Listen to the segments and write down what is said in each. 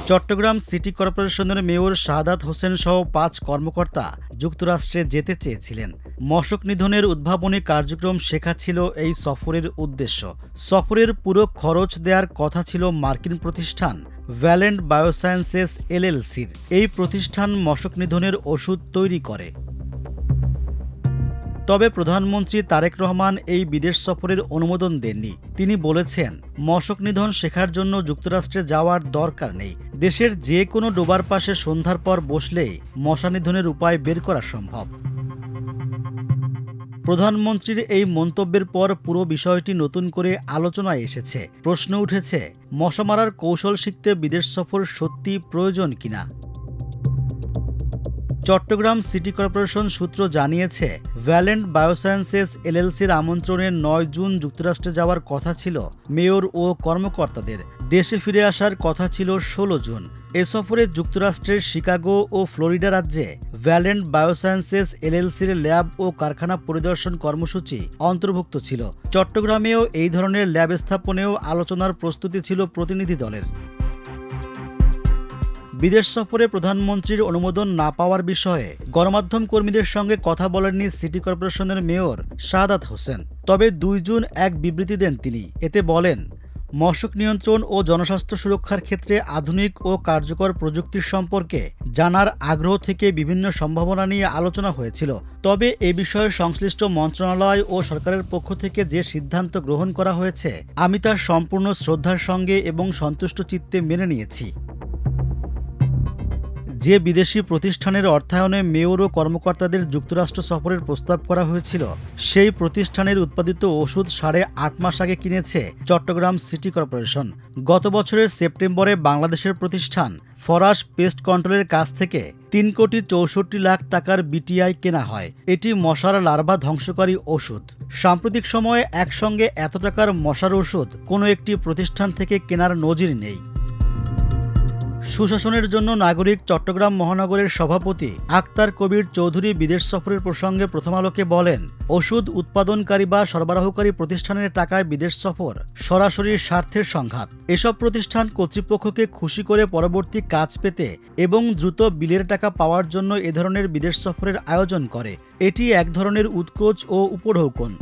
Chittagong city কর্পোরেশনের mayor Shahadat Hossain সহ ৫ কর্মকর্তা যুক্তরাষ্ট্রে যেতে চেয়েছিলেন। মশক নিধনের উদ্ভাবনী কার্যক্রম শেখা ছিল এই সফরের উদ্দেশ্য। সফরের পুরো খরচ দেওয়ার কথা ছিল মার্কিন প্রতিষ্ঠান ভ্যালেন্ট বায়োসায়েন্সেস এলএলসির। এই প্রতিষ্ঠান মশক নিধনের ওষুধ তৈরি করে। তবে প্রধানমন্ত্রী তারেক রহমান এই বিদেশ সফরের অনুমোদন দেননি। তিনি বলেছেন, মশক নিধন শেখার জন্য যুক্তরাষ্ট্রে যাওয়ার দরকার নেই। দেশের যে কোনো ডোবার পাশে সন্ধ্যার পর বসলেই মশা নিধনের উপায় বের করা সম্ভব। প্রধানমন্ত্রীর এই মন্তব্যের পর পুরো বিষয়টি নতুন করে আলোচনায় এসেছে। প্রশ্ন উঠেছে, মশা মারার কৌশল শিখতে বিদেশ সফর সত্যি প্রয়োজন কিনা। চট্টগ্রাম সিটি কর্পোরেশন সূত্র জানিয়েছে, ভ্যালেন্ট বায়োসায়েন্সেস এলএলসির আমন্ত্রণে ৯ জুন যুক্তরাষ্ট্রে যাওয়ার কথা ছিল মেয়র ও কর্মকর্তাদের। দেশে ফিরে আসার কথা ছিল ১৬ জুন। এ সফরে যুক্তরাষ্ট্রের শিকাগো ও ফ্লোরিডা রাজ্যে ভ্যালেন্ট বায়োসায়েন্সেস এলএলসির ল্যাব ও কারখানা পরিদর্শন কর্মসূচি অন্তর্ভুক্ত ছিল। চট্টগ্রামেও এই ধরনের ল্যাব স্থাপনেও আলোচনার প্রস্তুতি ছিল প্রতিনিধি দলের। বিদেশ সফরে প্রধানমন্ত্রীর অনুমোদন না পাওয়ার বিষয়ে গণমাধ্যম কর্মীদের সঙ্গে কথা বলেননি সিটি কর্পোরেশনের মেয়র শাহাদাত হোসেন। তবে ২ জুন এক বিবৃতি দেন তিনি। এতে বলেন, মশক নিয়ন্ত্রণ ও জনস্বাস্থ্য সুরক্ষার ক্ষেত্রে আধুনিক ও কার্যকর প্রযুক্তির সম্পর্কে জানার আগ্রহ থেকে বিভিন্ন সম্ভাবনা নিয়ে আলোচনা হয়েছিল। তবে এ বিষয়ে সংশ্লিষ্ট মন্ত্রণালয় ও সরকারের পক্ষ থেকে যে সিদ্ধান্ত গ্রহণ করা হয়েছে, আমি তার সম্পূর্ণ শ্রদ্ধার সঙ্গে এবং সন্তুষ্ট চিত্তে মেনে নিয়েছি। যে বিদেশি প্রতিষ্ঠানের অর্থায়নে মেয়র ও কর্মকর্তাদের যুক্তরাষ্ট্র সফরের প্রস্তাব করা হয়েছিল, সেই প্রতিষ্ঠানের উৎপাদিত ওষুধ ৮.৫ মাস আগে কিনেছে চট্টগ্রাম সিটি কর্পোরেশন। গত বছরের সেপ্টেম্বরে বাংলাদেশের প্রতিষ্ঠান ফরাস পেস্ট কন্ট্রোলের কাছ থেকে ৩,৬৪,০০,০০০ টাকার বিটিআই কেনা হয়। এটি মশার লার্ভা ধ্বংসকারী ওষুধ। সাম্প্রতিক সময়ে একসঙ্গে এত টাকার মশার ওষুধ কোনো একটি প্রতিষ্ঠান থেকে কেনার নজির নেই। সুশাসনের জন্য নাগরিক চট্টগ্রাম মহানগরের সভাপতি আক্তার কবির চৌধুরী বিদেশ সফরের প্রসঙ্গে প্রথম আলোকে বলেন, ওষুধ উৎপাদনকারী বা সরবরাহকারী প্রতিষ্ঠানের টাকায় বিদেশ সফর সরাসরি স্বার্থের সংঘাত। এসব প্রতিষ্ঠান কর্তৃপক্ষকে খুশি করে পরবর্তী কাজ পেতে এবং দ্রুত বিলের টাকা পাওয়ার জন্য এ ধরনের বিদেশ সফরের আয়োজন করে। এটি এক ধরনের উৎকোচ ও উপঢৌকন।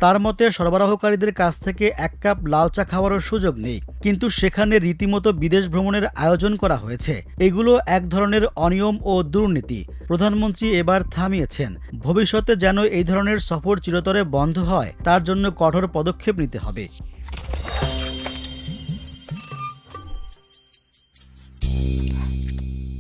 তার মতে, সরবরাহকারীদের কাছ থেকে ১ কাপ লাল চা খাওয়ারও সুযোগ নেই, কিন্তু সেখানে রীতিমতো বিদেশ ভ্রমণের আয়োজন করা হয়েছে। এগুলো এক ধরনের অনিয়ম ও দুর্নীতি। প্রধানমন্ত্রী এবার থামিয়েছেন। ভবিষ্যতে যেন এই ধরনের সফর চিরতরে বন্ধ হয়, তার জন্য কঠোর পদক্ষেপ নিতে হবে।